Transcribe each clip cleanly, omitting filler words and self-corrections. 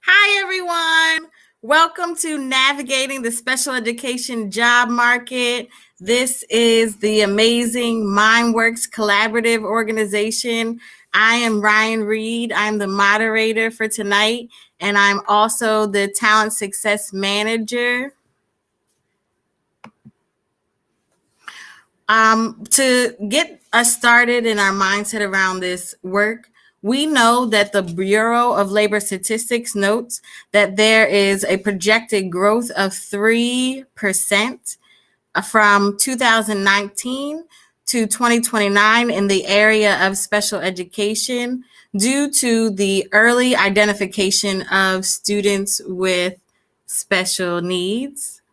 Hi, everyone. Welcome to Navigating the Special Education Job Market. This is the amazing MindWorks Collaborative Organization. I am Ryan Reed. I'm the moderator for tonight, and I'm also the Talent Success Manager. To get us started in our mindset around this work, we know that the Bureau of Labor Statistics notes that there is a projected growth of 3% from 2019 to 2029 in the area of special education due to the early identification of students with special needs.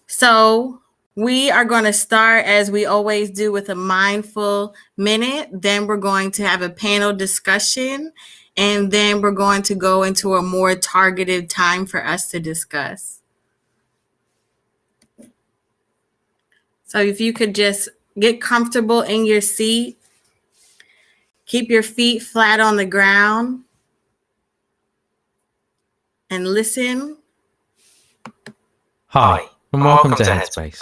So we are going to start, as we always do, with a mindful minute. Then we're going to have a panel discussion, and then we're going to go into a more targeted time for us to discuss. So if you could just get comfortable in your seat, keep your feet flat on the ground, and listen. Hi, and welcome to Headspace.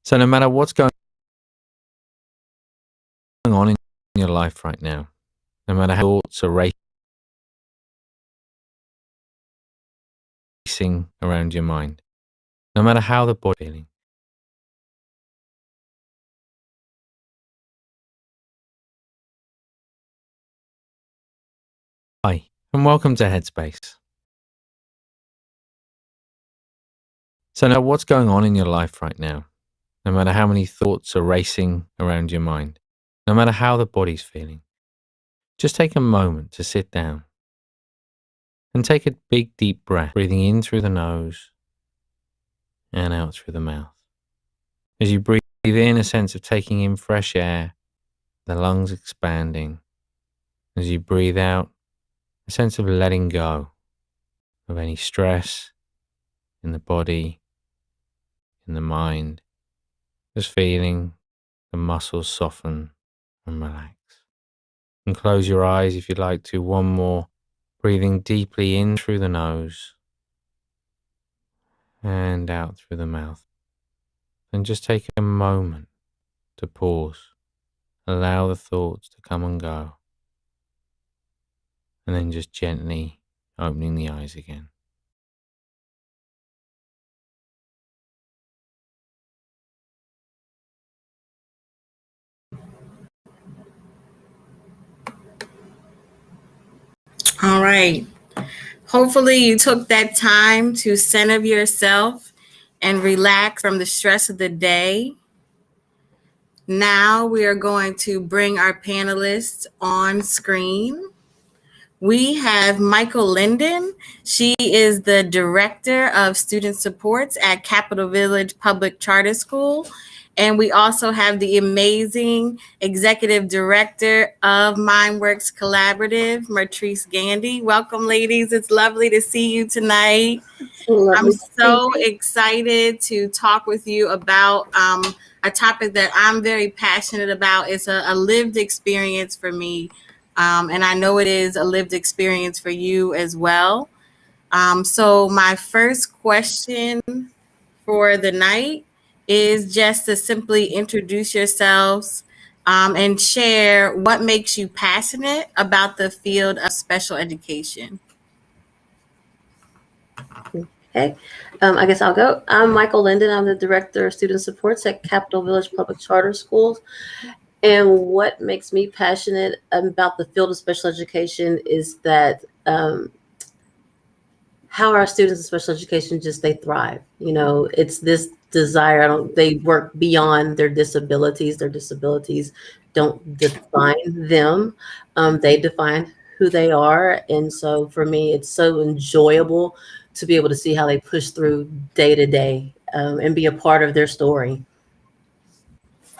So no matter what's going on in your life right now, no matter how thoughts are racing around your mind, no matter how the body's feeling, hi, and welcome to Headspace. So now what's going on in your life right now, no matter how many thoughts are racing around your mind, no matter how the body's feeling, just take a moment to sit down and take a big deep breath, breathing in through the nose and out through the mouth. As you breathe in, a sense of taking in fresh air, the lungs expanding. As you breathe out, a sense of letting go of any stress in the body, in the mind, just feeling the muscles soften and relax. And close your eyes if you'd like to. One more, breathing deeply in through the nose and out through the mouth. And just take a moment to pause. Allow the thoughts to come and go. And then just gently opening the eyes again. All right. Hopefully you took that time to center yourself and relax from the stress of the day. Now we are going to bring our panelists on screen. We have Michael Linden. She is the Director of Student Supports at Capitol Village Public Charter School. And we also have the amazing Executive Director of MindWorks Collaborative, Martrice Gandy. Welcome, ladies. It's lovely to see you tonight. I'm so excited to talk with you about a topic that I'm very passionate about. It's a lived experience for me. And I know it is a lived experience for you as well. So my first question for the night is just to simply introduce yourselves and share what makes you passionate about the field of special education. Okay, I guess I'll go. I'm Michael Linden. I'm the Director of Student Supports at Capitol Village Public Charter Schools. And what makes me passionate about the field of special education is that how our students in special education they thrive. You know, it's this desire. They work beyond their disabilities. Their disabilities don't define them. They define who they are. And so for me, it's so enjoyable to be able to see how they push through day to day and be a part of their story.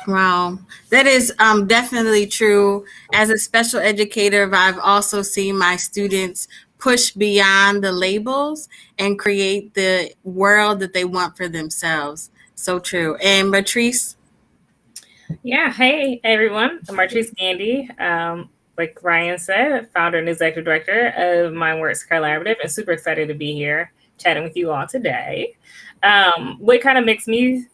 Wow, that is definitely true. As a special educator, I've also seen my students push beyond the labels and create the world that they want for themselves. So true. And Matrice? Yeah, hey everyone, I'm Martrice Gandy. Like Ryan said, founder and executive director of MindWorks Collaborative, and super excited to be here chatting with you all today. What kind of makes me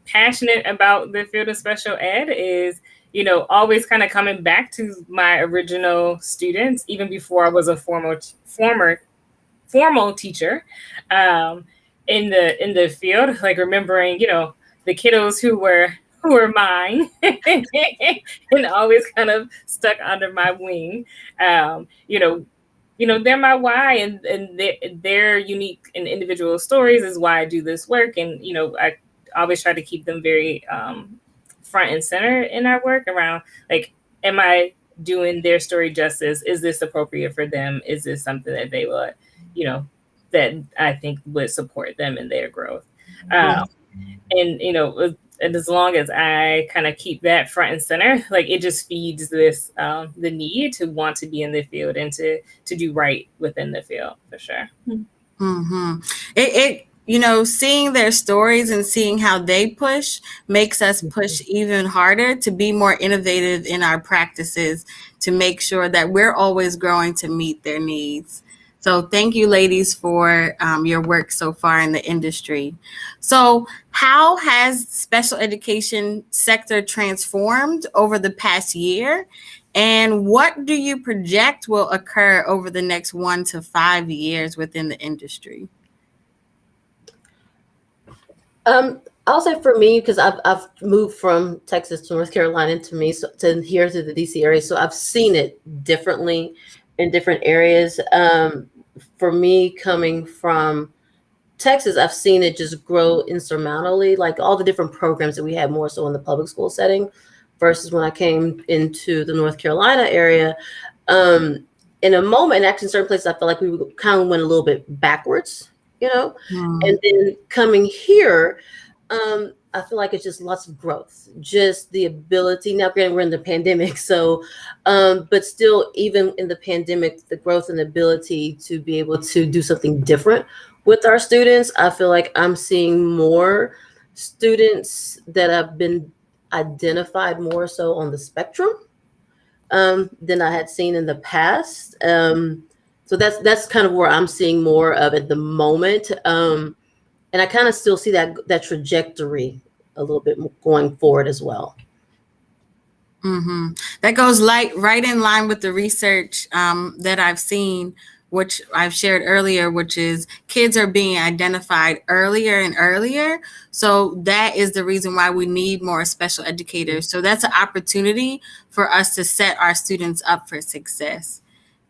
passionate about the field of special ed is, you know, always kind of coming back to my original students, even before I was a formal teacher in the field, like remembering, you know, the kiddos who were mine and always kind of stuck under my wing. You know, they're my why, and their unique and individual stories is why I do this work. And, you know, I always try to keep them very front and center in our work around, like, am I doing their story justice? Is this appropriate for them? Is this something that they would, you know, that I think would support them in their growth? And, you know, and as long as I kind of keep that front and center, like, it just feeds this the need to want to be in the field and to do right within the field, for sure. Mm-hmm. It you know, seeing their stories and seeing how they push makes us push even harder to be more innovative in our practices to make sure that we're always growing to meet their needs. So thank you, ladies, for your work so far in the industry. So how has special education sector transformed over the past year? And what do you project will occur over the next 1 to 5 years within the industry? I'll say for me, because I've moved from Texas to North Carolina to here to the DC area, so I've seen it differently in different areas. For me, coming from Texas, I've seen it just grow insurmountably, like all the different programs that we had more so in the public school setting versus when I came into the North Carolina area. In a moment, actually in certain places, I felt like we kind of went a little bit backwards, you know, and then coming here, I feel like it's just lots of growth, just the ability. Now, granted, we're in the pandemic, so, but still, even in the pandemic, the growth and the ability to be able to do something different with our students, I feel like I'm seeing more students that have been identified more so on the spectrum than I had seen in the past. So that's kind of where I'm seeing more of at the moment. And I kind of still see that trajectory a little bit going forward as well. Mm-hmm. That goes right in line with the research that I've seen, which I've shared earlier, which is kids are being identified earlier and earlier. So that is the reason why we need more special educators. So that's an opportunity for us to set our students up for success.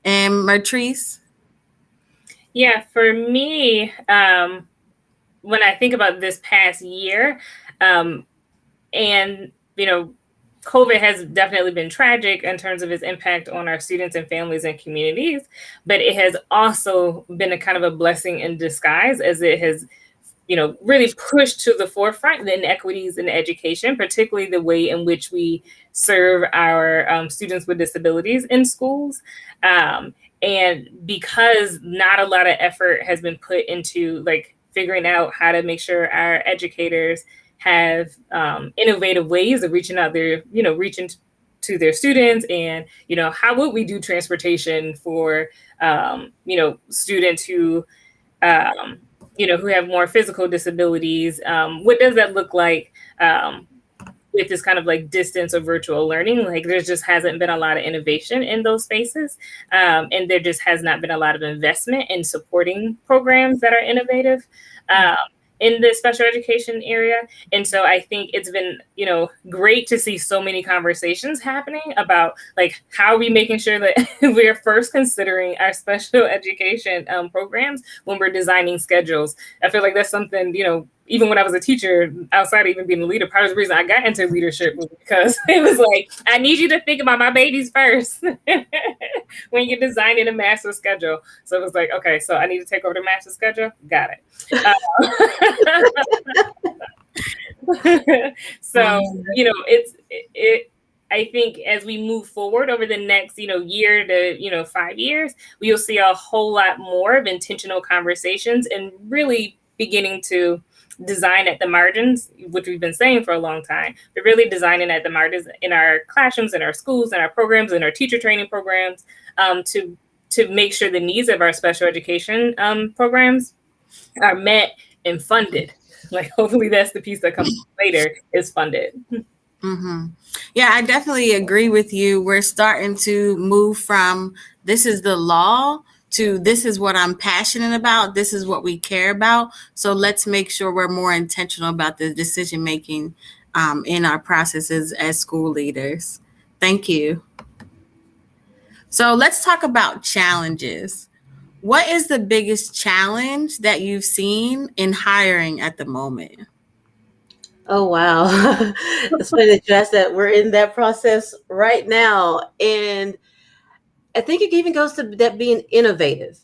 And Matrice? Yeah, for me, when I think about this past year, and, you know, COVID has definitely been tragic in terms of its impact on our students and families and communities, but it has also been a kind of a blessing in disguise, as it has, you know, really pushed to the forefront the inequities in education, particularly the way in which we serve our students with disabilities in schools. And because not a lot of effort has been put into, like, figuring out how to make sure our educators have innovative ways of reaching to their students, and, you know, how would we do transportation for, you know, students who who have more physical disabilities. What does that look like with this kind of like distance or virtual learning? Like there just hasn't been a lot of innovation in those spaces. And there just has not been a lot of investment in supporting programs that are innovative. In the special education area. And so I think it's been, great to see so many conversations happening about like, how are we making sure that we're first considering our special education programs when we're designing schedules. I feel like that's something, even when I was a teacher, outside of even being a leader, part of the reason I got into leadership was because it was like, I need you to think about my babies first when you're designing a master schedule. So it was like, okay, so I need to take over the master schedule. Got it. So, I think as we move forward over the next, year to, 5 years, we'll see a whole lot more of intentional conversations and really beginning to design at the margins, which we've been saying for a long time, but really designing at the margins in our classrooms, in our schools, in our programs, in our teacher training programs, to make sure the needs of our special education programs are met and funded. Like hopefully that's the piece that comes later, is funded. Mm-hmm. Yeah, I definitely agree with you. We're starting to move from this is the law to this is what I'm passionate about. This is what we care about. So let's make sure we're more intentional about the decision making in our processes as school leaders. Thank you. So let's talk about challenges. What is the biggest challenge that you've seen in hiring at the moment? Oh, wow. It's funny that you asked that. We're in that process right now. And I think it even goes to that being innovative,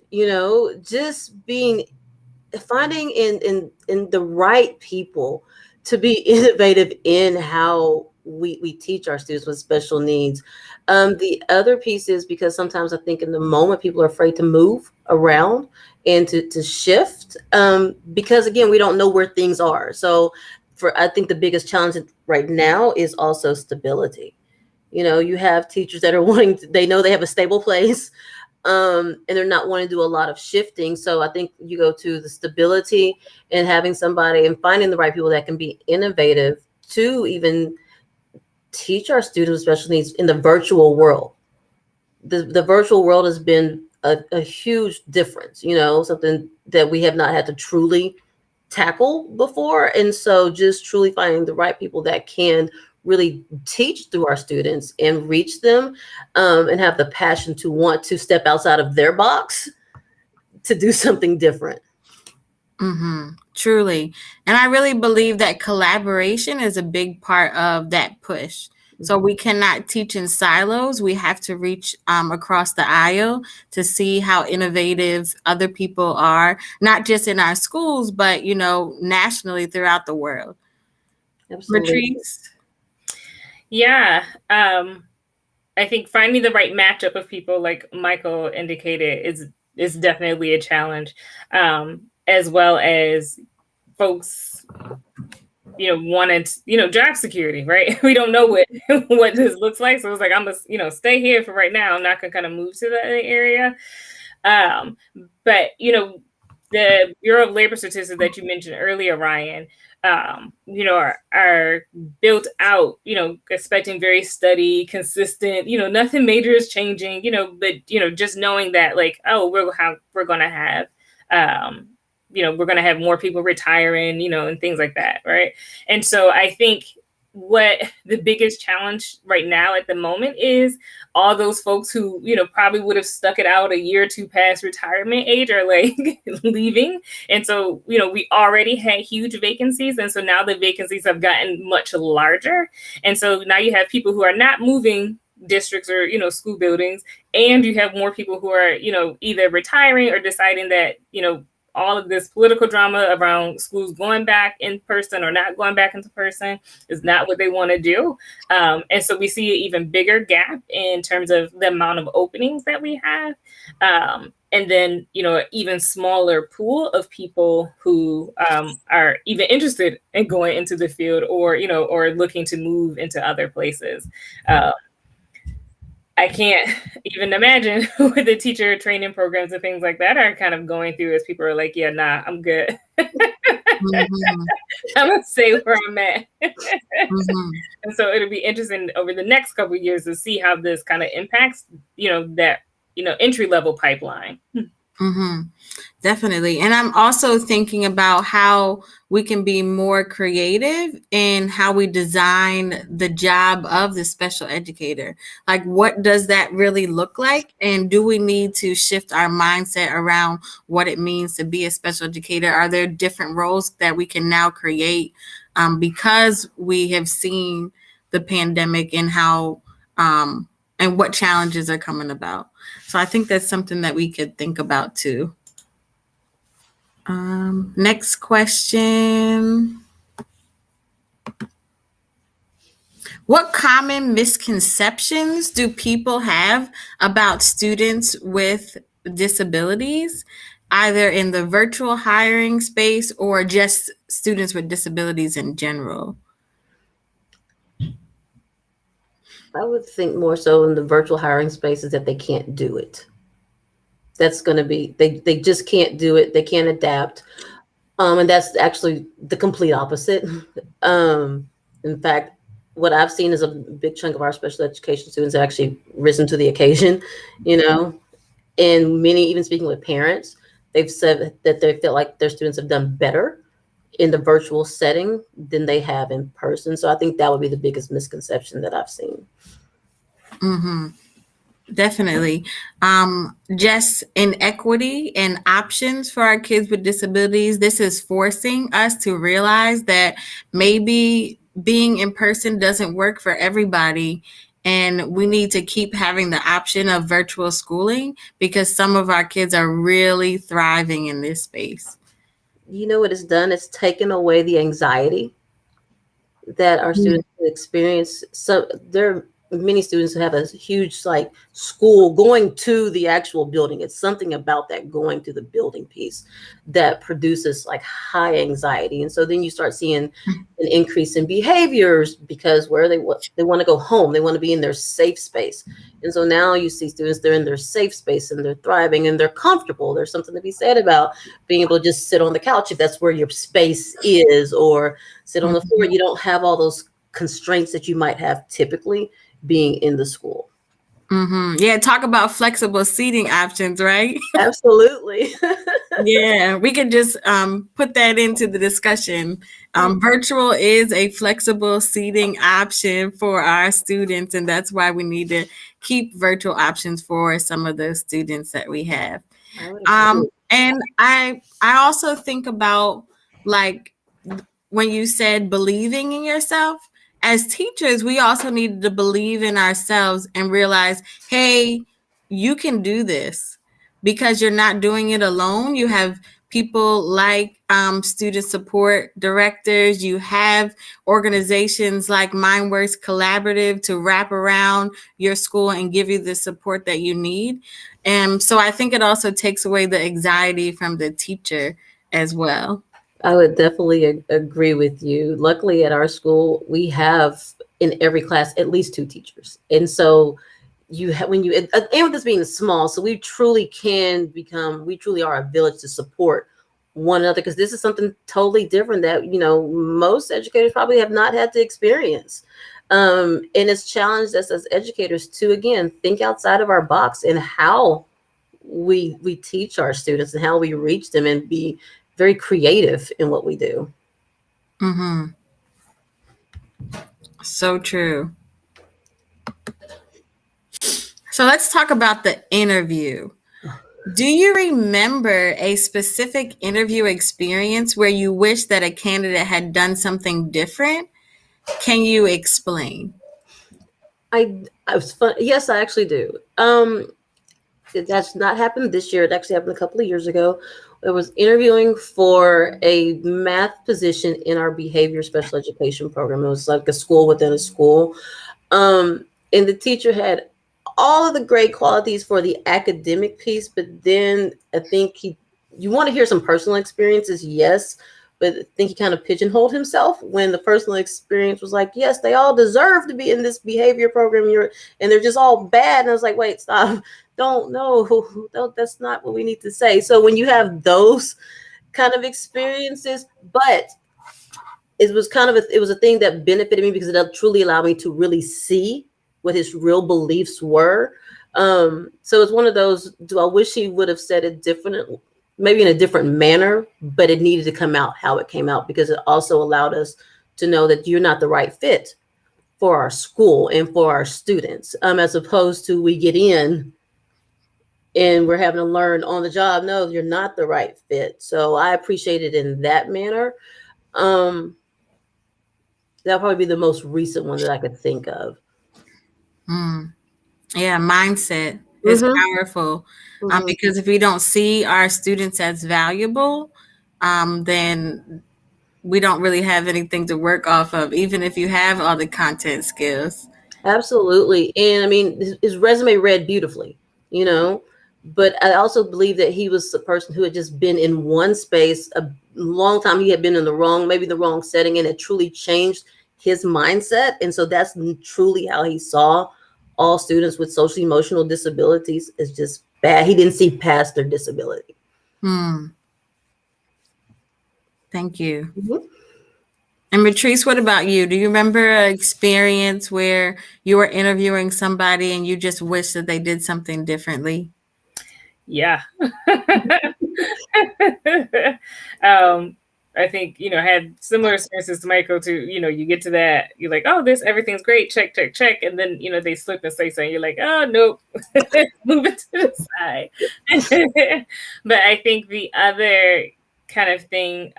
just finding in the right people to be innovative in how we teach our students with special needs. The other piece is because sometimes I think in the moment people are afraid to move around and to shift because again, we don't know where things are. So I think the biggest challenge right now is also stability. You have teachers that are they know they have a stable place and they're not wanting to do a lot of shifting. So I think you go to the stability and having somebody and finding the right people that can be innovative to even teach our students with special needs in the virtual world. The virtual world has been a huge difference, something that we have not had to truly tackle before. And so just truly finding the right people that can really teach through our students and reach them and have the passion to want to step outside of their box to do something different. Mm-hmm. Truly. And I really believe that collaboration is a big part of that push. So we cannot teach in silos. We have to reach across the aisle to see how innovative other people are, not just in our schools, but, nationally throughout the world. Absolutely. Patrice? Yeah. I think finding the right matchup of people, like Michael indicated, is definitely a challenge, as well as folks wanted, job security, right? We don't know what this looks like. So it's like, I'm gonna, stay here for right now. I'm not gonna kind of move to the area. But, the Bureau of Labor Statistics that you mentioned earlier, Ryan, are built out, expecting very steady, consistent, nothing major is changing, but, just knowing that like, oh, we're going to have, we're going to have more people retiring, and things like that. Right. And so I think what the biggest challenge right now at the moment is all those folks who, probably would have stuck it out a year or two past retirement age are like leaving. And so, we already had huge vacancies. And so now the vacancies have gotten much larger. And so now you have people who are not moving districts or, school buildings, and you have more people who are, either retiring or deciding that, all of this political drama around schools going back in person or not going back into person is not what they want to do. And so we see an even bigger gap in terms of the amount of openings that we have. And then, an even smaller pool of people who are even interested in going into the field or, or looking to move into other places. I can't even imagine what the teacher training programs and things like that are kind of going through as people are like, yeah, nah, I'm good. Mhm. I'm gonna stay where I'm at. Mhm. And so it'll be interesting over the next couple of years to see how this kind of impacts, that, entry level pipeline. Mhm. Definitely. And I'm also thinking about how we can be more creative in how we design the job of the special educator. Like, what does that really look like? And do we need to shift our mindset around what it means to be a special educator? Are there different roles that we can now create because we have seen the pandemic and how and what challenges are coming about? So I think that's something that we could think about too. Next question. What common misconceptions do people have about students with disabilities, either in the virtual hiring space or just students with disabilities in general? I would think more so in the virtual hiring spaces that they can't do it. That's going to be, they just can't do it. They can't adapt. And that's actually the complete opposite. In fact, what I've seen is a big chunk of our special education students have actually risen to the occasion, you know, and many, even speaking with parents, they've said that they feel like their students have done better in the virtual setting than they have in person. So I think that would be the biggest misconception that I've seen. Mm-hmm. Definitely. Just inequity and options for our kids with disabilities. This is forcing us to realize that maybe being in person doesn't work for everybody. And we need to keep having the option of virtual schooling because some of our kids are really thriving in this space. You know what it's done? It's taken away the anxiety that our students experience. So there are many students who have a huge school going to the actual building. It's something about that going to the building piece that produces high anxiety. And so then you start seeing an increase in behaviors because where they want to go home, they want to be in their safe space. And so now you see students, they're in their safe space and they're thriving and they're comfortable. There's something to be said about being able to just sit on the couch if that's where your space is, or sit on the floor. You don't have all those constraints that you might have typically being in the school. Mm-hmm. Yeah, talk about flexible seating options, right? Absolutely. Yeah, we could just put that into the discussion. Virtual is a flexible seating option for our students, and that's why we need to keep virtual options for some of those students that we have. And I also think about when you said believing in yourself. As teachers, we also need to believe in ourselves and realize, hey, you can do this because you're not doing it alone. You have people like student support directors. You have organizations like MindWorks Collaborative to wrap around your school and give you the support that you need. And so I think it also takes away the anxiety from the teacher as well. I would definitely agree with you. Luckily at our school, we have in every class at least 2 teachers. And so you have, and with this being small, so we truly are a village to support one another, because this is something totally different that, most educators probably have not had to experience. And it's challenged us as educators to, again, think outside of our box and how we teach our students and how we reach them and be very creative in what we do. Mm-hmm. So true. So let's talk about the interview. Do you remember a specific interview experience where you wish that a candidate had done something different? Can you explain? I was fun. Yes, I actually do. That's not happened this year. It actually happened a couple of years ago. I was interviewing for a math position in our behavior special education program. It was like a school within a school. And the teacher had all of the great qualities for the academic piece, but then I think you want to hear some personal experiences, yes, but I think he kind of pigeonholed himself when the personal experience was like, yes, they all deserve to be in this behavior program. And they're just all bad. And I was like, wait, stop. Don't, that's not what we need to say. So when you have those kind of experiences, but it was a thing that benefited me because it truly allowed me to really see what his real beliefs were. So it's one of those, do I wish he would have said it differently, maybe in a different manner, but it needed to come out how it came out, because it also allowed us to know that you're not the right fit for our school and for our students, as opposed to we get in and we're having to learn on the job. No, you're not the right fit. So I appreciate it in that manner. That'll probably be the most recent one that I could think of. Yeah, mindset is powerful, because if we don't see our students as valuable, then we don't really have anything to work off of, even if you have all the content skills. Absolutely. And I mean, his resume read beautifully, but I also believe that he was the person who had just been in one space a long time. He had been in the wrong setting, and it truly changed his mindset. And so that's truly how he saw all students with social emotional disabilities is just bad. He didn't see past their disability. Thank you. And Patrice, what about you? Do you remember an experience where you were interviewing somebody and you just wish that they did something differently? Yeah. I think, I had similar experiences to Michael too. You get to that, you're like, oh, everything's great. Check, check, check. And then, they slip and say something. You're like, oh, nope, move it to the side. But I think the other kind of thing,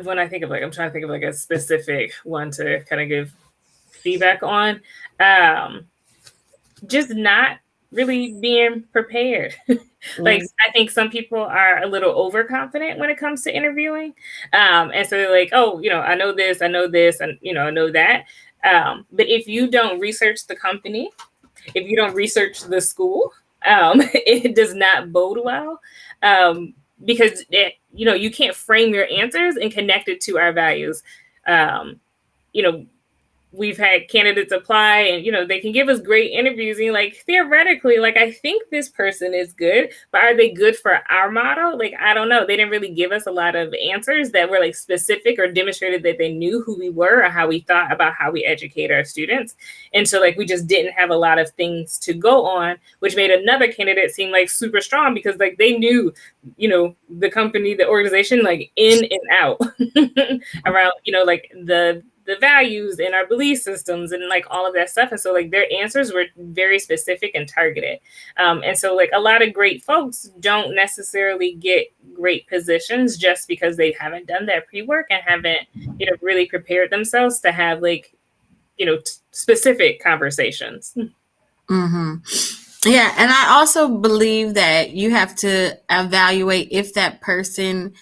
when I think of I'm trying to think of a specific one to kind of give feedback on, just not really being prepared. I think some people are a little overconfident when it comes to interviewing. And so they're like, oh, I know this, and, I know that. But if you don't research the company, if you don't research the school, it does not bode well. Because you can't frame your answers and connect it to our values. We've had candidates apply and, they can give us great interviews and theoretically, I think this person is good, but are they good for our model? I don't know. They didn't really give us a lot of answers that were specific or demonstrated that they knew who we were or how we thought about how we educate our students. And so we just didn't have a lot of things to go on, which made another candidate seem super strong because they knew, the company, the organization, in and out around, the values and our belief systems and all of that stuff. And so their answers were very specific and targeted. And so a lot of great folks don't necessarily get great positions just because they haven't done that pre-work and haven't, really prepared themselves to have specific conversations. Yeah. And I also believe that you have to evaluate if that person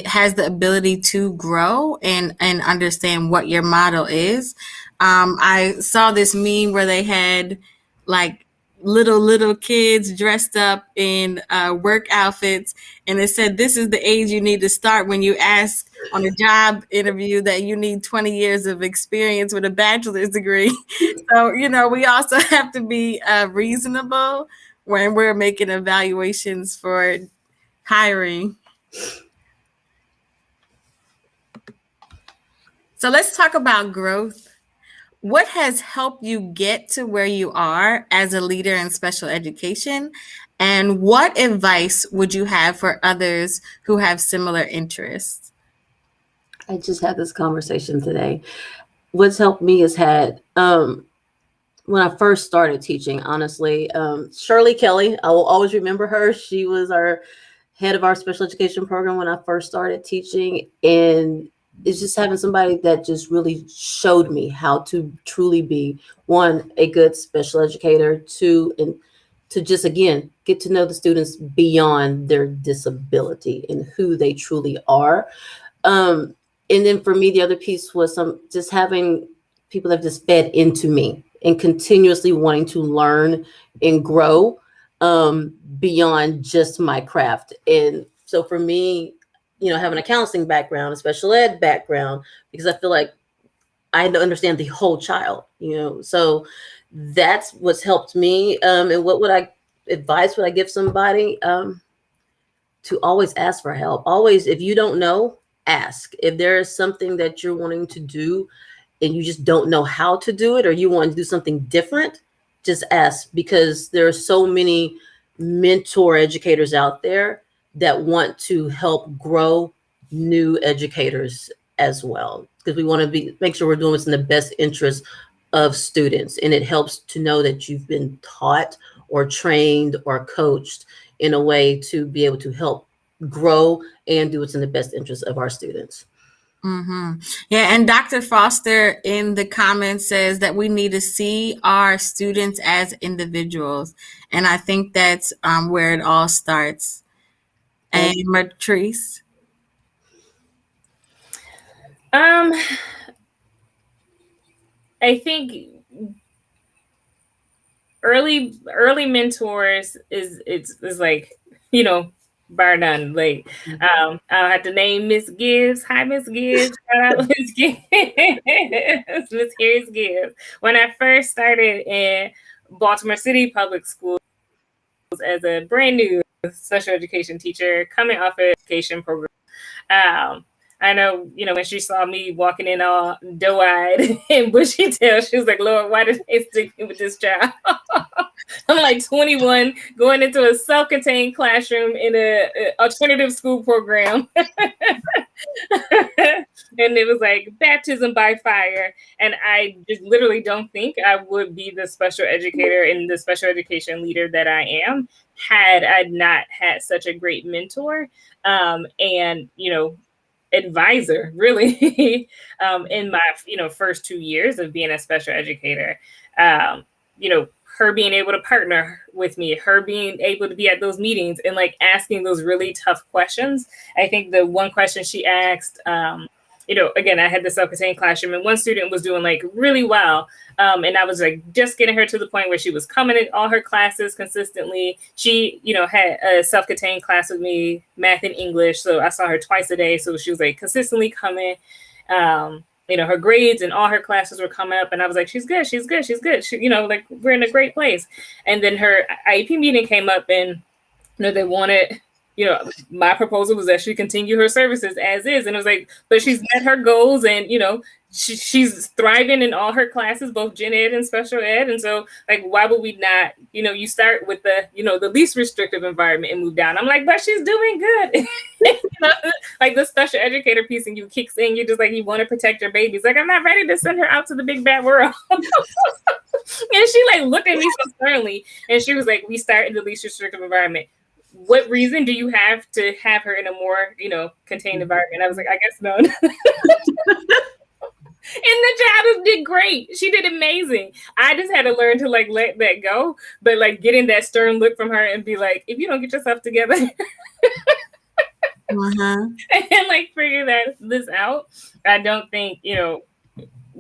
has the ability to grow and understand what your model is. I saw this meme where they had little kids dressed up in work outfits, and it said, this is the age you need to start when you ask on a job interview that you need 20 years of experience with a bachelor's degree. So, we also have to be reasonable when we're making evaluations for hiring. So let's talk about growth. What has helped you get to where you are as a leader in special education? And what advice would you have for others who have similar interests? I just had this conversation today. What's helped me is when I first started teaching, honestly, Shirley Kelly, I will always remember her. She was our head of our special education program when I first started teaching. And it's just having somebody that just really showed me how to truly be, one, a good special educator, two, and to just, again, get to know the students beyond their disability and who they truly are. And then for me, the other piece was just having people that just fed into me and continuously wanting to learn and grow beyond just my craft. And So for me, having a counseling background, a special ed background, because I feel like I understand the whole child, so that's what's helped me. And what would I give somebody? To always ask for help. Always, if you don't know, ask. If there is something that you're wanting to do and you just don't know how to do it, or you want to do something different, just ask, because there are so many mentor educators out there that want to help grow new educators as well, because we want to make sure we're doing what's in the best interest of students. And it helps to know that you've been taught or trained or coached in a way to be able to help grow and do what's in the best interest of our students. Mm-hmm. Yeah, and Dr. Foster in the comments says that we need to see our students as individuals, and I think that's where it all starts. And Matrice? I think early mentors is like, bar none. Like, I'll have to name Miss Gibbs. Hi, Miss Gibbs. Shout out Miss Gibbs. Miss Harris Gibbs. When I first started in Baltimore City Public Schools as a brand new special education teacher coming off an education program, I know, when she saw me walking in all doe-eyed and bushy-tailed, she was like, Lord, why did they stick me with this child? I'm like 21, going into a self-contained classroom in a alternative school program. And it was like baptism by fire. And I just literally don't think I would be the special educator and the special education leader that I am had I not had such a great mentor. And, advisor really in my first 2 years of being a special educator. Her being able to partner with me, her being able to be at those meetings and like asking those really tough questions. I think the one question she asked, again, I had the self-contained classroom and one student was doing like really well. And I was like just getting her to the point where she was coming in all her classes consistently. She, had a self-contained class with me, math and English. So I saw her twice a day. So she was like consistently coming. Her grades and all her classes were coming up. And I was like, she's good. She, like we're in a great place. And then her IEP meeting came up and, they wanted, my proposal was that she continue her services as is. And it was like, but she's met her goals and, she's thriving in all her classes, both gen ed and special ed. And so like, why would we not, you start with the, the least restrictive environment and move down. I'm like, but she's doing good. Like the special educator piece and you kicks in, you're just like, you want to protect your babies. Like, I'm not ready to send her out to the big bad world. And she like looked at me so sternly and she was like, we start in the least restrictive environment. What reason do you have to have her in a more, contained environment? I was like, I guess none. And the child did great. She did amazing. I just had to learn to like let that go. But like getting that stern look from her and be like, if you don't get yourself together and like figure this out, I don't think,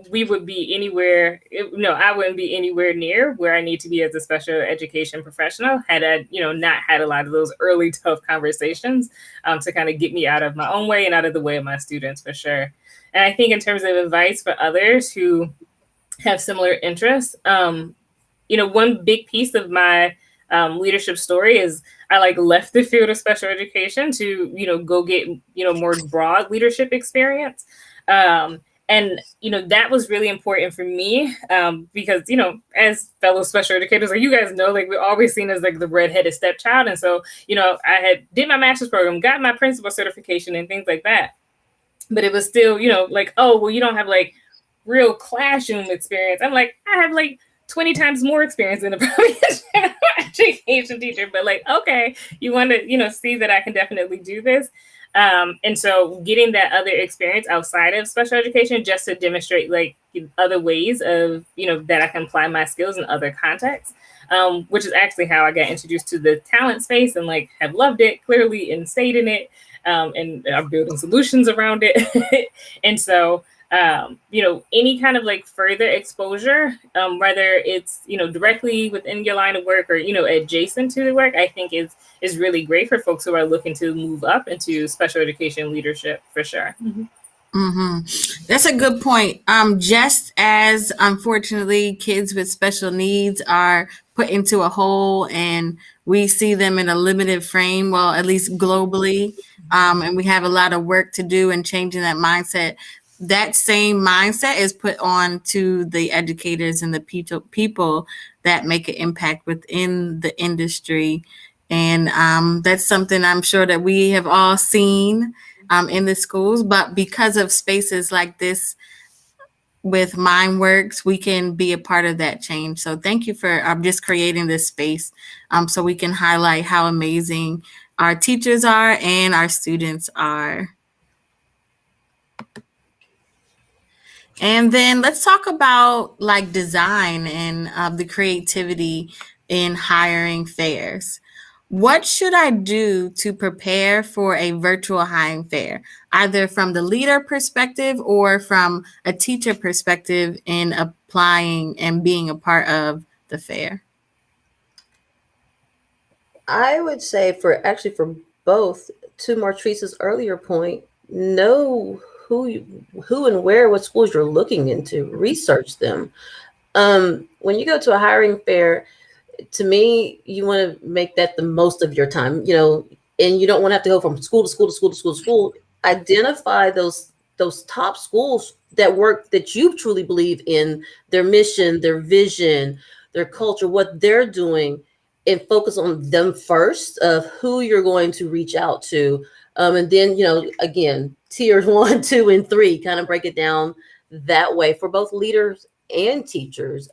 we would be anywhere. I wouldn't be anywhere near where I need to be as a special education professional had I, not had a lot of those early tough conversations to kind of get me out of my own way and out of the way of my students for sure. And I think in terms of advice for others who have similar interests, one big piece of my leadership story is I like left the field of special education to, go get, more broad leadership experience. And, that was really important for me because, as fellow special educators, like you guys know, like we're always seen as like the redheaded stepchild. And so, I did my master's program, got my principal certification and things like that. But it was still, like, oh, well, you don't have like real classroom experience. I'm like, I have like 20 times more experience than a professional education teacher. But like, okay, you want to, see that I can definitely do this. And so getting that other experience outside of special education just to demonstrate like other ways of, that I can apply my skills in other contexts, which is actually how I got introduced to the talent space and like have loved it clearly and stayed in it and are building solutions around it. And so any kind of like further exposure, whether it's, directly within your line of work or, adjacent to the work, I think is really great for folks who are looking to move up into special education leadership for sure. That's a good point. Just as unfortunately kids with special needs are put into a hole and we see them in a limited frame, well, at least globally, and we have a lot of work to do in changing that mindset. That same mindset is put on to the educators and the people that make an impact within the industry. And that's something I'm sure that we have all seen in the schools, but because of spaces like this with MindWorks, we can be a part of that change. So thank you for just creating this space so we can highlight how amazing our teachers are and our students are. And then let's talk about like design and the creativity in hiring fairs. What should I do to prepare for a virtual hiring fair, either from the leader perspective or from a teacher perspective in applying and being a part of the fair? I would say for both, to Martrice's earlier point, know who and where, what schools you're looking into, research them. When you go to a hiring fair, to me, you want to make that the most of your time, and you don't want to have to go from school to school to school to school to school. Identify those top schools that you truly believe in their mission, their vision, their culture, what they're doing, and focus on them first of who you're going to reach out to. And then, again, tiers 1, 2, and 3, kind of break it down that way for both leaders and teachers.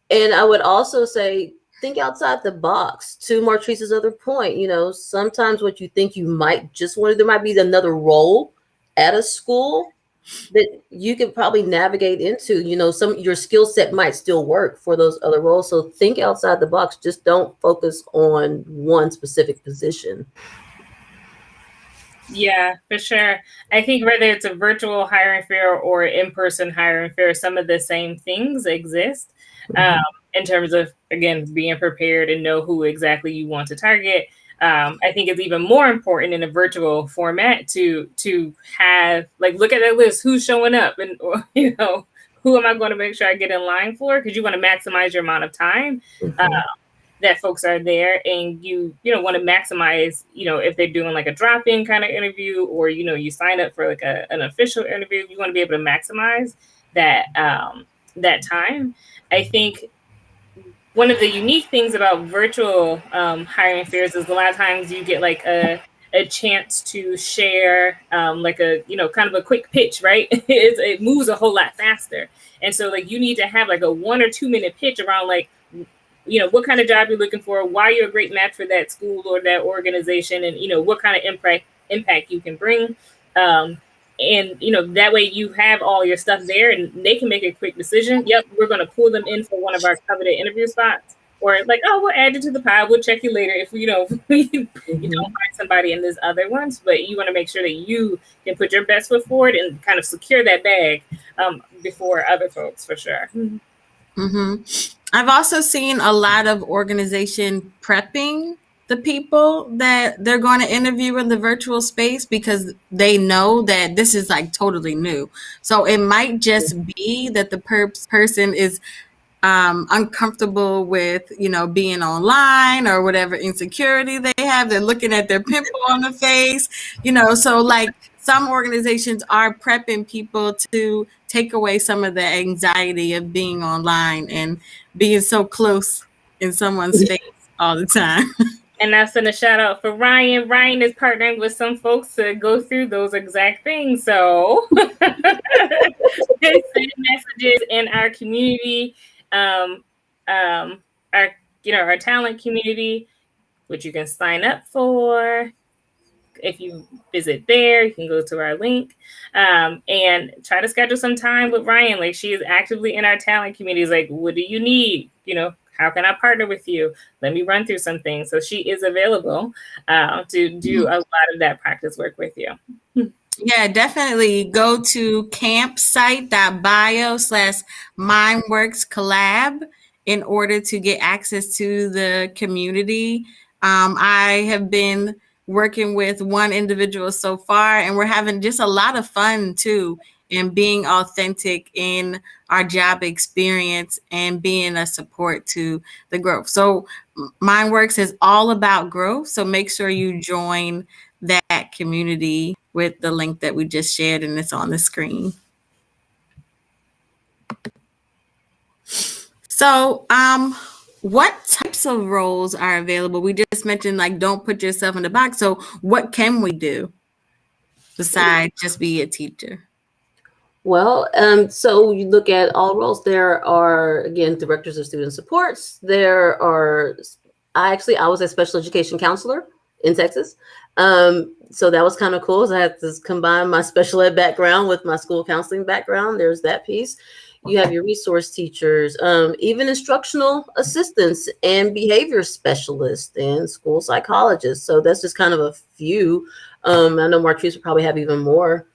And I would also say, think outside the box. To Martrice's other point, sometimes what you think you might just want, there might be another role at a school that you could probably navigate into. Your skill set might still work for those other roles. So think outside the box. Just don't focus on one specific position. Yeah, for sure. I think whether it's a virtual hiring fair or in-person hiring fair, some of the same things exist in terms of, again, being prepared and know who exactly you want to target. I think it's even more important in a virtual format to have, look at that list, who's showing up, and who am I going to make sure I get in line for? Because you want to maximize your amount of time that folks are there, and you want to maximize, if they're doing like a drop-in kind of interview, or you sign up for like an official interview, you want to be able to maximize that that time. I think one of the unique things about virtual hiring fairs is a lot of times you get like a chance to share like a kind of a quick pitch, right? It moves a whole lot faster, and so like you need to have like a 1 or 2 minute pitch around like what kind of job you're looking for, why you're a great match for that school or that organization, and what kind of impact you can bring. And that way you have all your stuff there and they can make a quick decision. Yep, we're going to pull them in for one of our coveted interview spots, or like, oh, we'll add you to the pile, we'll check you later if you don't find somebody in this other ones. But you want to make sure that you can put your best foot forward and kind of secure that bag before other folks, for sure. I've also seen a lot of organization prepping the people that they're going to interview in the virtual space because they know that this is like totally new. So it might just be that the person is uncomfortable with, being online or whatever insecurity they have. They're looking at their pimple on the face, so like some organizations are prepping people to take away some of the anxiety of being online and being so close in someone's face all the time. And that's in a shout out for Ryan. Ryan is partnering with some folks to go through those exact things. So send messages in our community, our talent community, which you can sign up for. If you visit there, you can go to our link and try to schedule some time with Ryan. Like, she is actively in our talent community. Is like, what do you need? How can I partner with you? Let me run through some things. So she is available to do a lot of that practice work with you. Yeah, definitely go to campsite.bio/mindworkscollab in order to get access to the community. I have been working with one individual so far, and we're having just a lot of fun too, and being authentic in our job experience and being a support to the growth. So MindWorks is all about growth. So make sure you join that community with the link that we just shared, and it's on the screen. So, what types of roles are available? We just mentioned like don't put yourself in the box. So, what can we do besides just be a teacher? Well, so you look at all roles. There are, again, directors of student supports. There are, I was a special education counselor in Texas. So that was kind of cool. So I had to combine my special ed background with my school counseling background. There's that piece. You have your resource teachers, even instructional assistants and behavior specialists and school psychologists. So that's just kind of a few. I know Marquise would probably have even more.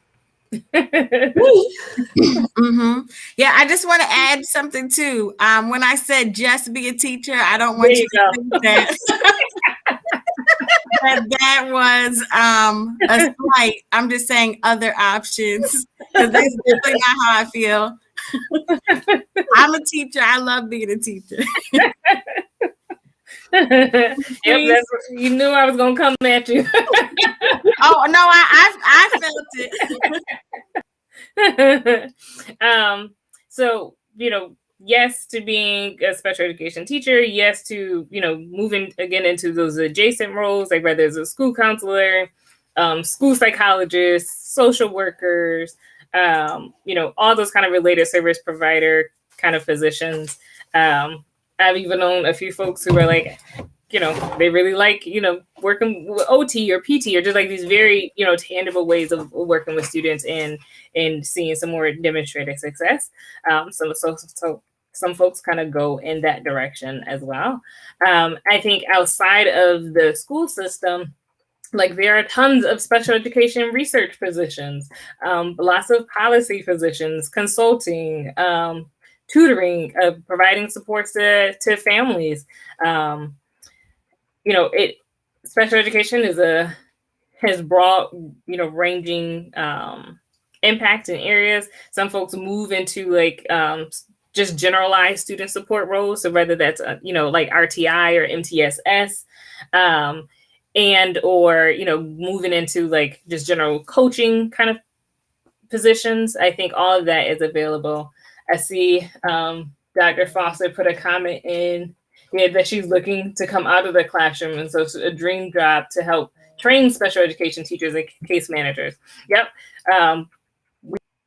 Mm-hmm. Yeah, I just want to add something too. When I said just be a teacher, I don't want you to think that that was a slight. I'm just saying other options because that's definitely not how I feel. I'm a teacher. I love being a teacher. Yep, you knew I was gonna come at you. Oh no, I felt it. So yes to being a special education teacher, yes to moving again into those adjacent roles, like whether it's a school counselor, school psychologist, social workers, all those kind of related service provider kind of positions. I've even known a few folks who were like, they really like, working with OT or PT or just like these very, tangible ways of working with students and seeing some more demonstrated success. Some folks kind of go in that direction as well. I think outside of the school system, like there are tons of special education research positions, lots of policy positions, consulting, tutoring, providing supports to families. Special education has broad, ranging impact in areas. Some folks move into like just generalized student support roles. So whether that's like RTI or MTSS, and or moving into like just general coaching kind of positions. I think all of that is available. I see Dr. Foster put a comment in that she's looking to come out of the classroom, and so it's a dream job to help train special education teachers and case managers. Yep.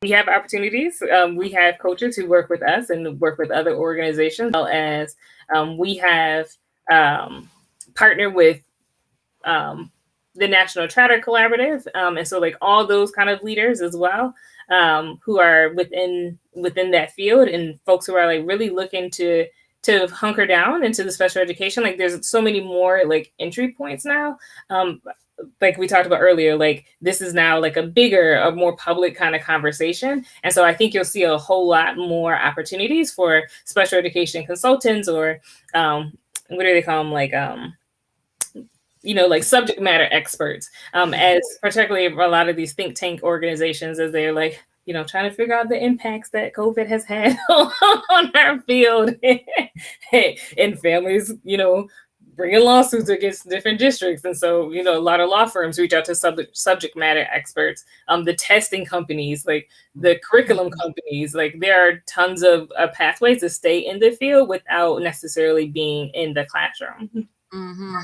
We have opportunities. We have coaches who work with us and work with other organizations, as well as we have partnered with the National Charter Collaborative, and so like all those kind of leaders as well, who are within that field, and folks who are like really looking to hunker down into the special education. Like there's so many more like entry points now. Like we talked about earlier, like this is now like a more public kind of conversation. And so I think you'll see a whole lot more opportunities for special education consultants, or what do they call them? Like, like subject matter experts, as particularly a lot of these think tank organizations, as they're like, trying to figure out the impacts that COVID has had on our field and families, bringing lawsuits against different districts. And so, a lot of law firms reach out to subject matter experts, the testing companies, like the curriculum companies. Like there are tons of pathways to stay in the field without necessarily being in the classroom. Mm-hmm.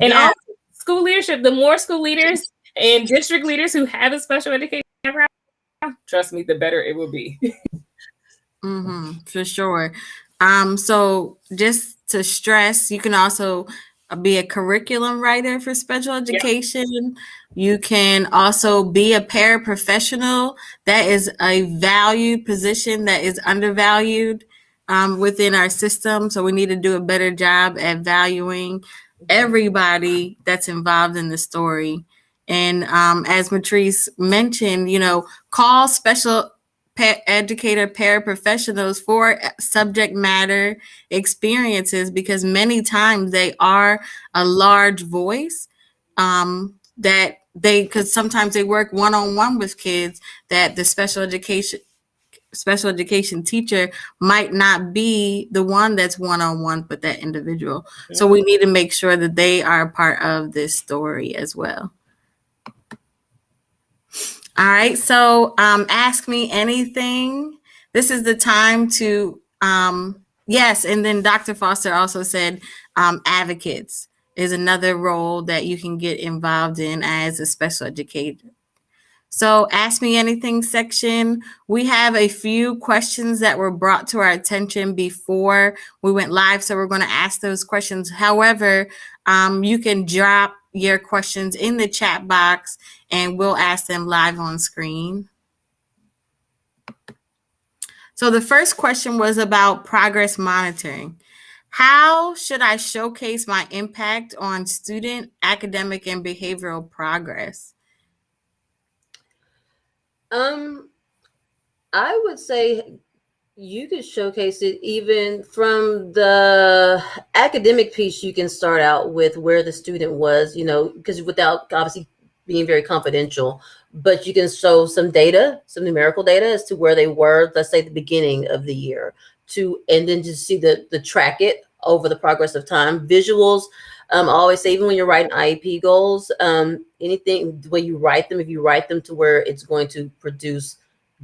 And also school leadership, the more school leaders and district leaders who have a special education background, trust me, the better it will be. Mm-hmm, for sure. So just to stress, you can also be a curriculum writer for special education. Yeah. You can also be a paraprofessional. That is a valued position that is undervalued within our system. So we need to do a better job at valuing everybody that's involved in the story. And as Matrice mentioned, call special educator paraprofessionals for subject matter experiences, because many times they are a large voice that because sometimes they work one-on-one with kids that the special education teacher might not be the one that's one-on-one with that individual. So we need to make sure that they are a part of this story as well. All right, so ask me anything. This is the time to, yes, and then Dr. Foster also said advocates is another role that you can get involved in as a special educator. So ask me anything section. We have a few questions that were brought to our attention before we went live, so we're going to ask those questions. However, you can drop your questions in the chat box and we'll ask them live on screen. So the first question was about progress monitoring. How should I showcase my impact on student academic and behavioral progress? I would say you could showcase it even from the academic piece. You can start out with where the student was, because without obviously being very confidential, but you can show some data, some numerical data as to where they were, let's say the beginning of the year, and then just see the track it over the progress of time. Visuals, I always say, even when you're writing IEP goals, anything, the way you write them, if you write them to where it's going to produce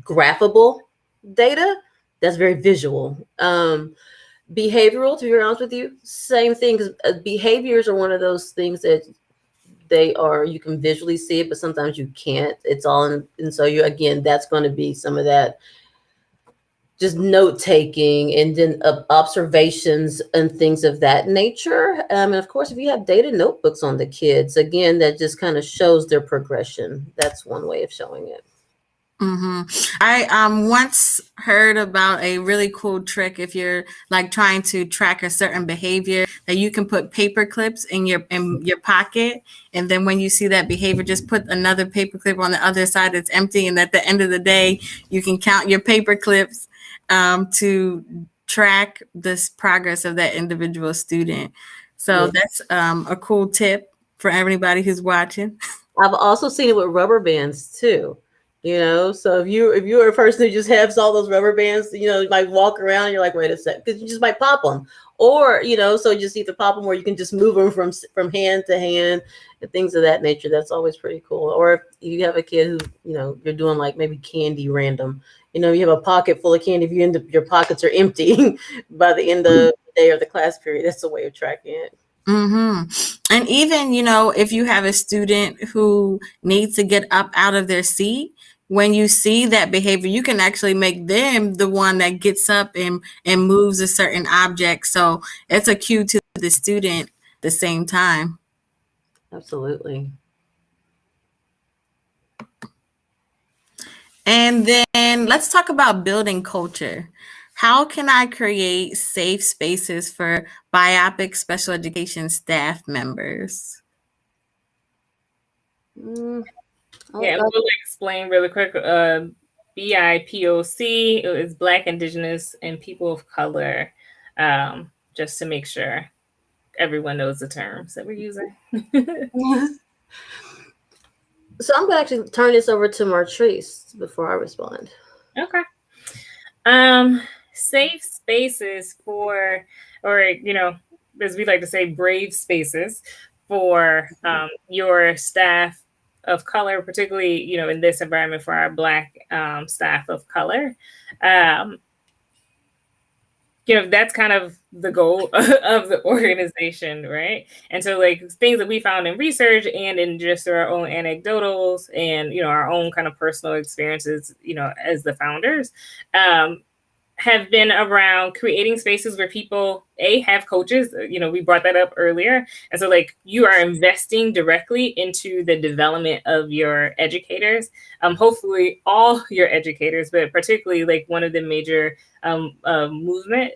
graphable data, that's very visual. Behavioral, to be honest with you, same thing, because behaviors are one of those things that you can visually see it, but sometimes you can't. It's all in, and so that's going to be some of that just note taking, and then observations and things of that nature. And of course, if you have data notebooks on the kids, again, that just kind of shows their progression. That's one way of showing it. I once heard about a really cool trick. If you're like trying to track a certain behavior, that you can put paper clips in your pocket, and then when you see that behavior, just put another paper clip on the other side that's empty, and at the end of the day, you can count your paper clips to track this progress of that individual student. So that's a cool tip for everybody who's watching. I've also seen it with rubber bands too. So if you're a person who just has all those rubber bands, you might walk around and you're like, wait a sec, because you just might pop them, or so you just either pop them, or you can just move them from hand to hand and things of that nature. That's always pretty cool. Or if you have a kid who you're doing like maybe candy random, you have a pocket full of candy. If you end up, your pockets are empty by the end of the day or the class period, that's a way of tracking it. And even if you have a student who needs to get up out of their seat, when you see that behavior, you can actually make them the one that gets up and moves a certain object. So it's a cue to the student at the same time. Absolutely. And then let's talk about building culture. How can I create safe spaces for BIPOC special education staff members? Yeah, we'll explain really quick. BIPOC is Black, Indigenous, and People of Color, just to make sure everyone knows the terms that we're using. So I'm going to actually turn this over to Martrice before I respond. Okay. Safe spaces for, or, as we like to say, brave spaces for your staff of color, particularly, in this environment for our Black staff of color. That's kind of the goal of the organization, right? And so things that we found in research and in just our own anecdotals and, our own kind of personal experiences, as the founders, have been around creating spaces where people have coaches. We brought that up earlier, and so you are investing directly into the development of your educators, hopefully all your educators, but particularly one of the major movement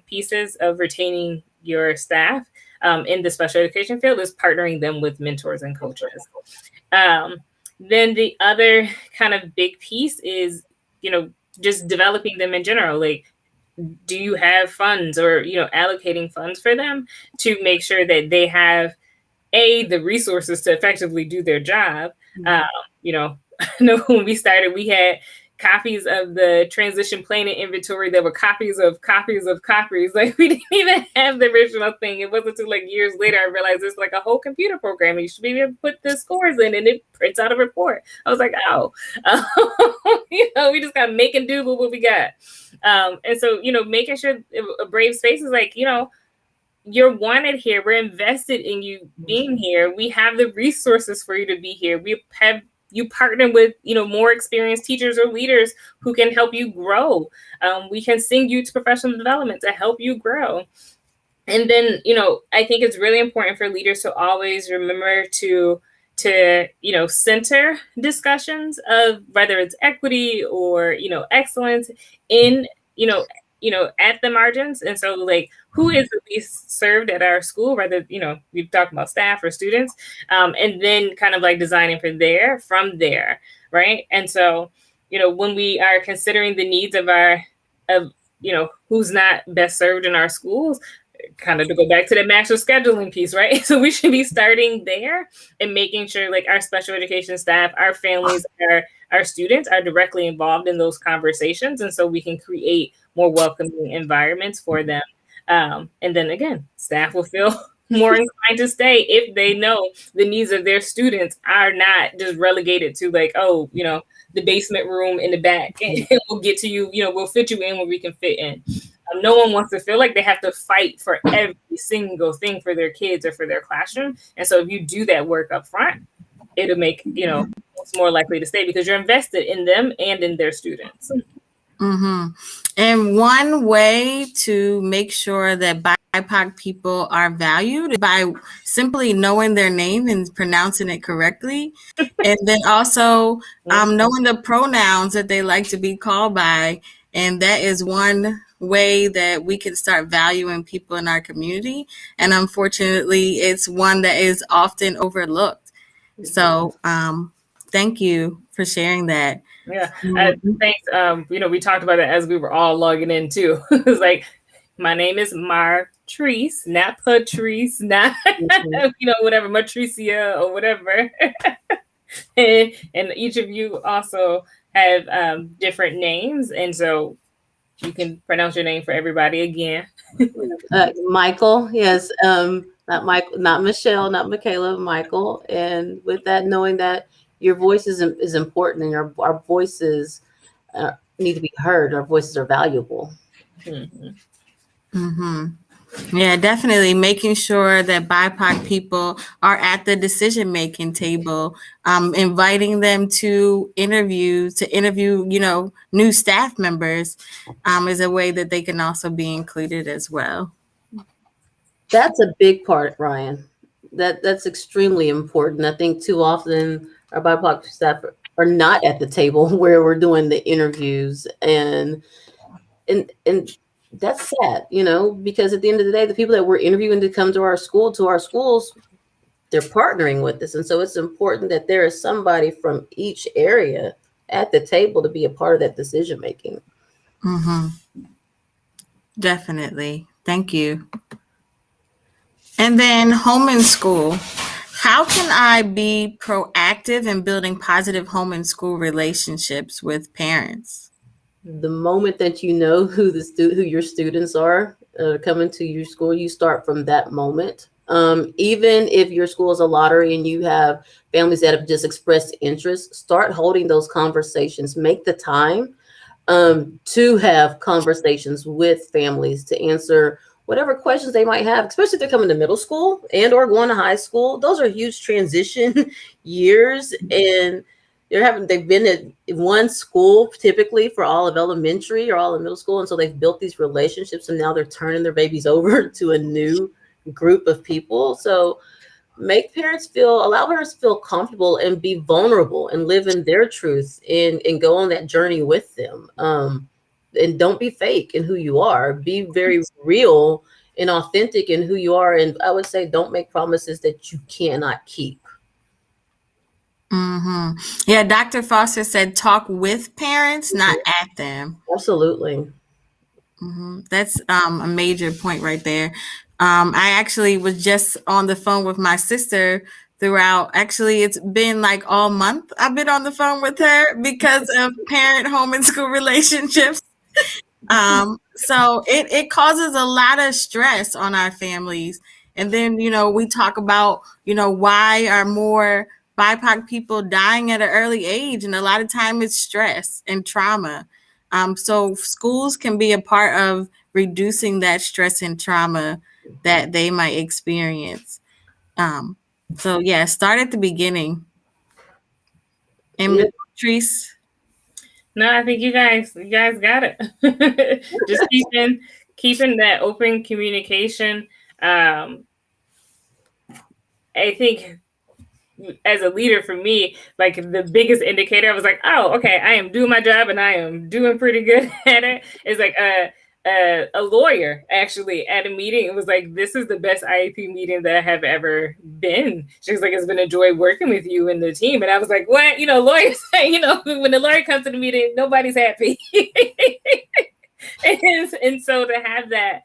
pieces of retaining your staff in the special education field is partnering them with mentors and coaches. Then the other kind of big piece is, just developing them in general. Like, do you have funds or, allocating funds for them to make sure that they have the resources to effectively do their job. I know when we started, we had copies of the transition planning inventory that were copies of copies. Like, we didn't even have the original thing. It wasn't until like years later I realized it's like a whole computer program. You should be able to put the scores in and it prints out a report. I was like, oh, we just got to make and do with what we got. And so, making sure a brave space is like, you're wanted here. We're invested in you being here. We have the resources for you to be here. We have you partner with, more experienced teachers or leaders who can help you grow. We can send you to professional development to help you grow. And then, I think it's really important for leaders to always remember to center discussions of whether it's equity or, excellence in, at the margins. And so, like, who is the least served at our school, whether, we've talked about staff or students, and then kind of like designing from there, right? And so, when we are considering the needs of who's not best served in our schools, kind of to go back to the master scheduling piece, right? So we should be starting there and making sure like our special education staff, our families, our students are directly involved in those conversations. And so we can create more welcoming environments for them. And then again, staff will feel more inclined to stay if they know the needs of their students are not just relegated to like, the basement room in the back, and we'll get to you, we'll fit you in where we can fit in. No one wants to feel like they have to fight for every single thing for their kids or for their classroom. And so if you do that work up front, it'll make, it's more likely to stay because you're invested in them and in their students. Mm-hmm. And one way to make sure that BIPOC people are valued is by simply knowing their name and pronouncing it correctly. And then also knowing the pronouns that they like to be called by. And that is one way that we can start valuing people in our community. And unfortunately, it's one that is often overlooked. So thank you for sharing that. Yeah, thanks. We talked about it as we were all logging in too. It's like, my name is Martrice, not Patrice, not whatever, Matricia or whatever. and each of you also have different names, and so you can pronounce your name for everybody again. Michael, yes, not Michael, not Michelle, not Michaela, Michael. And with that, knowing that your voice is important, and our voices need to be heard. Our voices are valuable. Mm-hmm. Mm-hmm. Yeah, definitely making sure that BIPOC people are at the decision-making table, inviting them to interview, new staff members is a way that they can also be included as well. That's a big part, Ryan. That's extremely important. I think too often our BIPOC staff are not at the table where we're doing the interviews, and that's sad, because at the end of the day, the people that we're interviewing to come to our schools, they're partnering with us. And so it's important that there is somebody from each area at the table to be a part of that decision making. Mm-hmm. Definitely. Thank you. And then home and school. How can I be proactive in building positive home and school relationships with parents? The moment that you know who your students are coming to your school, you start from that moment. Even if your school is a lottery and you have families that have just expressed interest, start holding those conversations. Make the time to have conversations with families to answer whatever questions they might have, especially if they're coming to middle school and or going to high school. Those are huge transition years, and they've been at one school typically for all of elementary or all of middle school. And so they've built these relationships, and now they're turning their babies over to a new group of people. So allow parents to feel comfortable and be vulnerable and live in their truth and go on that journey with them. And don't be fake in who you are. Be very real and authentic in who you are. And I would say, don't make promises that you cannot keep. Mm-hmm. Yeah, Dr. Foster said talk with parents, not at them. Absolutely. Mm-hmm. That's a major point right there. I actually was just on the phone with my sister throughout. Actually, it's been like all month I've been on the phone with her because of parent home and school relationships. So it causes a lot of stress on our families. And then, we talk about, why are more BIPOC people dying at an early age? And a lot of time it's stress and trauma. So schools can be a part of reducing that stress and trauma that they might experience. So yeah, start at the beginning. And Yeah. Patrice. No, I think you guys got it. Just keeping that open communication. I think as a leader, for me, like the biggest indicator, I was like, oh, okay, I am doing my job and I am doing pretty good at it. It's like a lawyer actually at a meeting. It was like, this is the best IEP meeting that I have ever been. She was like, it's been a joy working with you and the team. And I was like, what? Lawyers, when the lawyer comes to the meeting, nobody's happy. and so to have that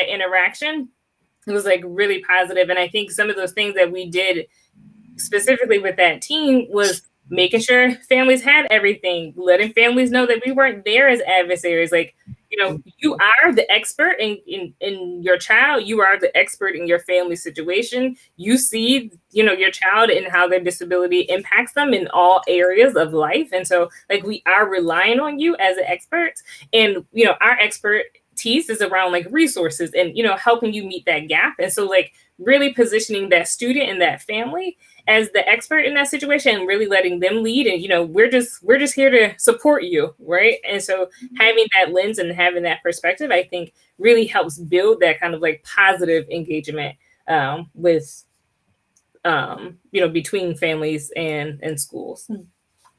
interaction, it was like really positive. And I think some of those things that we did specifically with that team was making sure families had everything, letting families know that we weren't there as adversaries. Like, you are the expert in your child. You are the expert in your family situation. You see, your child and how their disability impacts them in all areas of life. And so like, we are relying on you as an expert, and, our expertise is around like resources and, helping you meet that gap. And so like really positioning that student and that family as the expert in that situation and really letting them lead. And, we're just here to support you. Right. And so having that lens and having that perspective, I think really helps build that kind of like positive engagement with, between families and schools.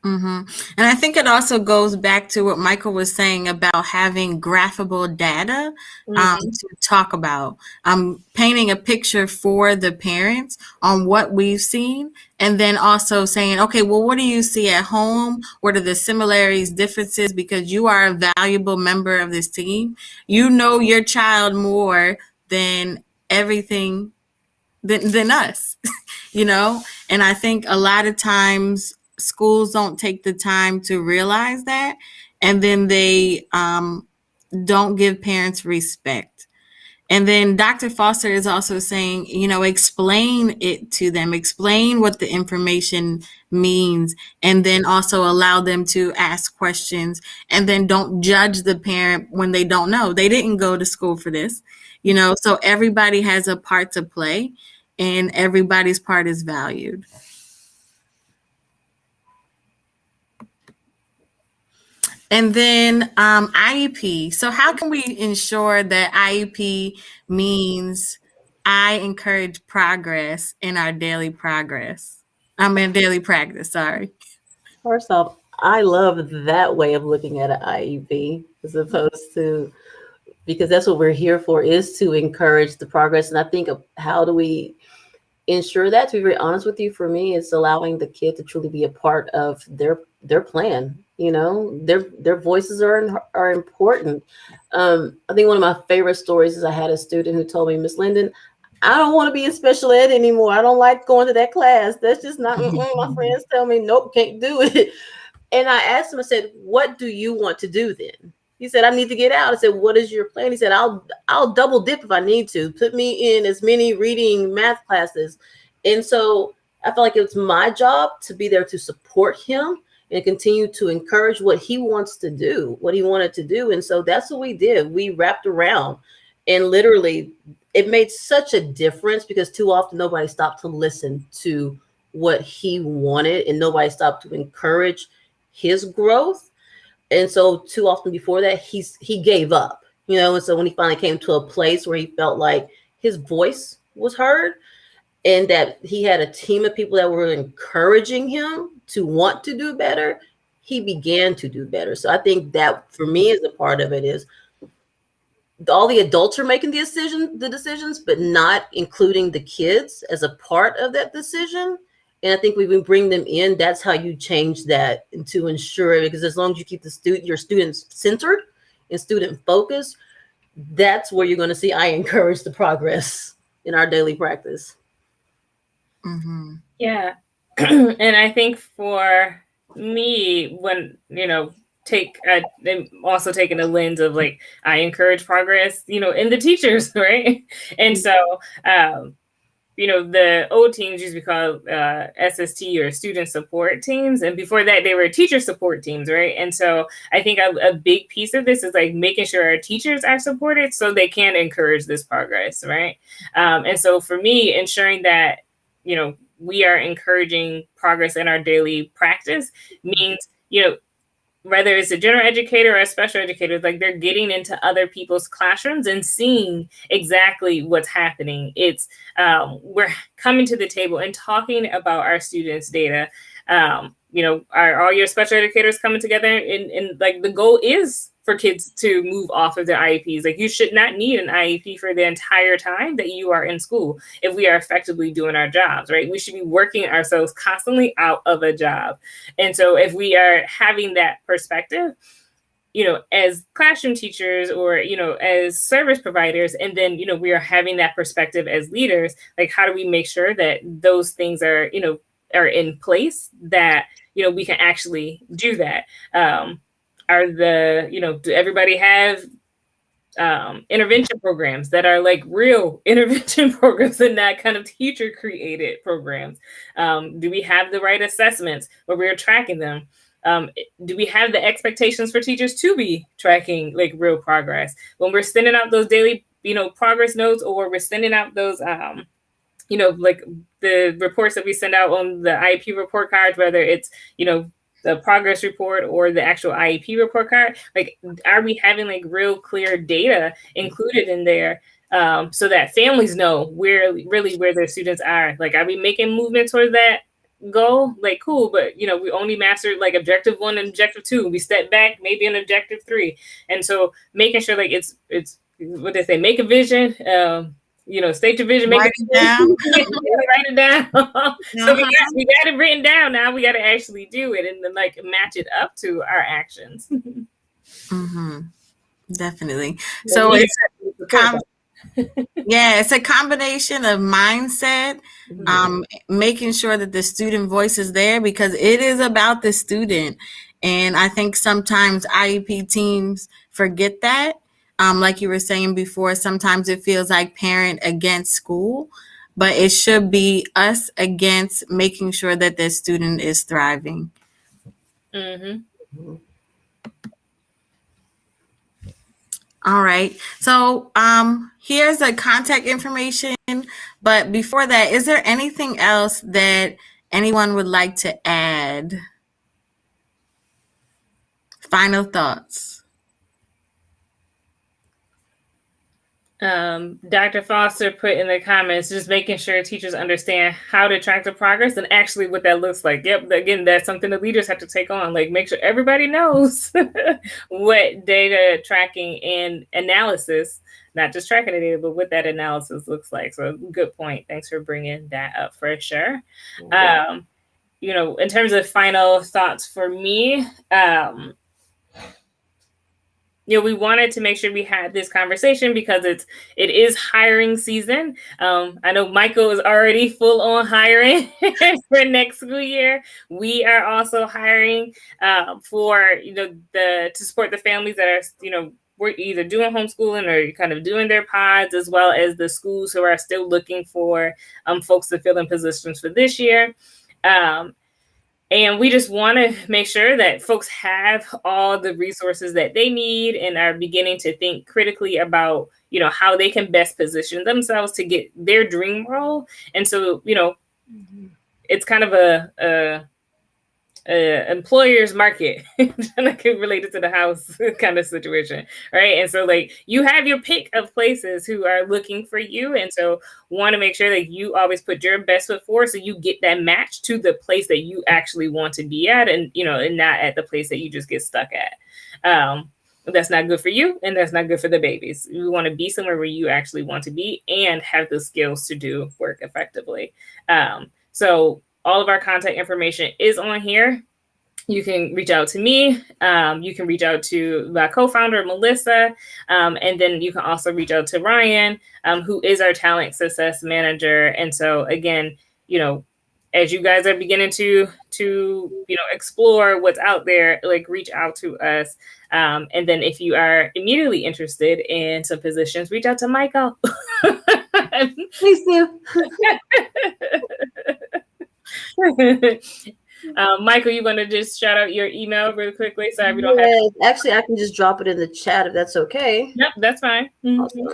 Mm-hmm. And I think it also goes back to what Michael was saying about having graphable data to talk about, painting a picture for the parents on what we've seen, and then also saying, okay, well, what do you see at home? What are the similarities, differences? Because you are a valuable member of this team. You know your child more than everything than us, And I think a lot of times schools don't take the time to realize that, and then they don't give parents respect. And then Dr. Foster is also saying, explain it to them, explain what the information means, and then also allow them to ask questions, and then don't judge the parent when they don't know. They didn't go to school for this, so everybody has a part to play, and everybody's part is valued. And then IEP. So how can we ensure that IEP means I encourage progress in our daily progress? Daily practice, sorry. First off, I love that way of looking at an IEP as opposed to, because that's what we're here for, is to encourage the progress. And I think of how do we ensure that? To be very honest with you, for me, it's allowing the kid to truly be a part of their plan. Their voices are important. I think one of my favorite stories is I had a student who told me, Miss Linden, I don't want to be in special ed anymore. I don't like going to that class. That's just not, my friends tell me, nope, can't do it. And I asked him, I said, what do you want to do then? He said, I need to get out. I said, what is your plan? He said, I'll double dip if I need to. Put me in as many reading, math classes. And so I felt like it was my job to be there to support him and continue to encourage what he wants to do, what he wanted to do. And so that's what we did. We wrapped around, and literally it made such a difference, because too often nobody stopped to listen to what he wanted, and nobody stopped to encourage his growth. And so too often before that, he gave up, and so when he finally came to a place where he felt like his voice was heard, and that he had a team of people that were encouraging him to want to do better, he began to do better. So I think that for me is a part of it, is all the adults are making the decisions, but not including the kids as a part of that decision. And I think when we bring them in, that's how you change that, and to ensure, because as long as you keep your students centered and student focused, that's where you're going to see I encourage the progress in our daily practice. Mm-hmm. Yeah. And I think for me, when, I'm also taking a lens of like, I encourage progress, in the teachers, right? And so, the old teams used to be called SST, or student support teams. And before that, they were teacher support teams, right? And so I think a big piece of this is like making sure our teachers are supported so they can encourage this progress, right? And so for me, ensuring that, we are encouraging progress in our daily practice means, whether it's a general educator or a special educator, like they're getting into other people's classrooms and seeing exactly what's happening. It's we're coming to the table and talking about our students' data. Are all your special educators coming together? And like the goal is for kids to move off of their IEPs. Like you should not need an IEP for the entire time that you are in school if we are effectively doing our jobs, right? We should be working ourselves constantly out of a job. And so if we are having that perspective, as classroom teachers or, as service providers, and then, we are having that perspective as leaders, like how do we make sure that those things are, are in place that, we can actually do that? Do everybody have intervention programs that are like real intervention programs and not kind of teacher created programs? Do we have the right assessments where we're tracking them? Do we have the expectations for teachers to be tracking like real progress when we're sending out those daily, progress notes, or we're sending out those, like the reports that we send out on the IEP report cards, whether it's, the progress report or the actual IEP report card? Like, are we having like real clear data included in there so that families know where their students are? Like, are we making movement towards that goal? Like, cool, but we only mastered like objective 1 and objective 2. We step back maybe in objective 3. And so making sure like it's what they say, make a vision, state your vision, Write it down. Write it down. So we got it written down. Now we got to actually do it and then like match it up to our actions. Mm-hmm. Definitely. So it's it's a combination of mindset, making sure that the student voice is there, because it is about the student. And I think sometimes IEP teams forget that. Like you were saying before, sometimes it feels like parent against school, but it should be us against making sure that the student is thriving. Mm-hmm. All right. So here's the contact information. But before that, is there anything else that anyone would like to add? Final thoughts. Dr. Foster put in the comments, just making sure teachers understand how to track the progress and actually what that looks like. Yep. Again, that's something the leaders have to take on, like make sure everybody knows what data tracking and analysis, not just tracking the data, but what that analysis looks like. So good point. Thanks for bringing that up for sure. In terms of final thoughts for me, we wanted to make sure we had this conversation because it is hiring season. I know Michael is already full on hiring for next school year. We are also hiring for to support the families that are we're either doing homeschooling or kind of doing their pods, as well as the schools who are still looking for folks to fill in positions for this year. And we just want to make sure that folks have all the resources that they need and are beginning to think critically about, how they can best position themselves to get their dream role. And so, it's kind of a employer's market, like related to the house kind of situation, right? And so like you have your pick of places who are looking for you, and so want to make sure that you always put your best foot forward so you get that match to the place that you actually want to be at, and and not at the place that you just get stuck at. that's not good for you and that's not good for the babies. We want to be somewhere where you actually want to be and have the skills to do work effectively. So all of our contact information is on here. You can reach out to me. You can reach out to my co-founder, Melissa. And then you can also reach out to Ryan, who is our talent success manager. And so again, as you guys are beginning to explore what's out there, like reach out to us. And then if you are immediately interested in some positions, reach out to Michael. Please do. Michael, you want to just shout out your email really quickly? Sorry, we don't have. Actually, I can just drop it in the chat if that's okay. Yep, that's fine. Awesome.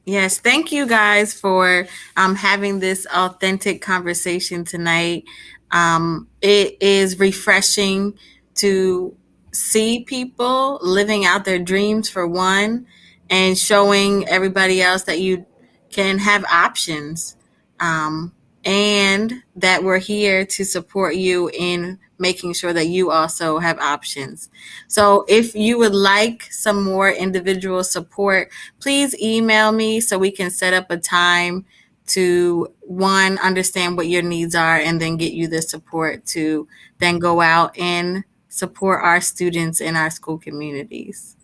Yes, thank you guys for having this authentic conversation tonight. It is refreshing to see people living out their dreams, for one, and showing everybody else that you can have options, and that we're here to support you in making sure that you also have options. So if you would like some more individual support, please email me so we can set up a time to, one, understand what your needs are, and then get you the support to then go out and support our students in our school communities.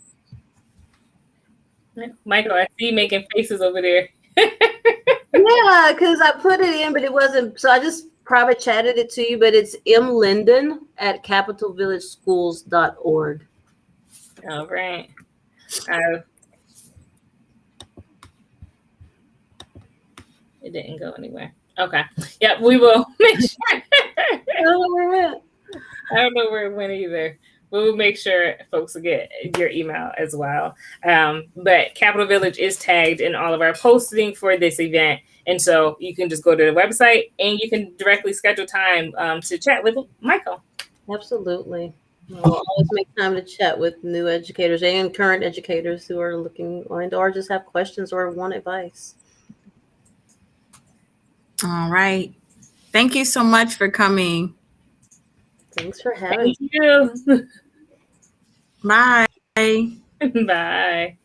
Michael, I see you making faces over there. Yeah, because I put it in, but it wasn't. So I just private chatted it to you, but it's mlinden@capitalvillageschools.org. All right. It didn't go anywhere. Okay. Yep, we will make sure. I don't know where it went. I don't know where it went either. We'll make sure folks will get your email as well. But Capital Village is tagged in all of our posting for this event. And so you can just go to the website and you can directly schedule time to chat with Michael. Absolutely. I'll always make time to chat with new educators and current educators who are looking or just have questions or want advice. All right. Thank you so much for coming. Thanks for having me. Thank you. Bye. Bye.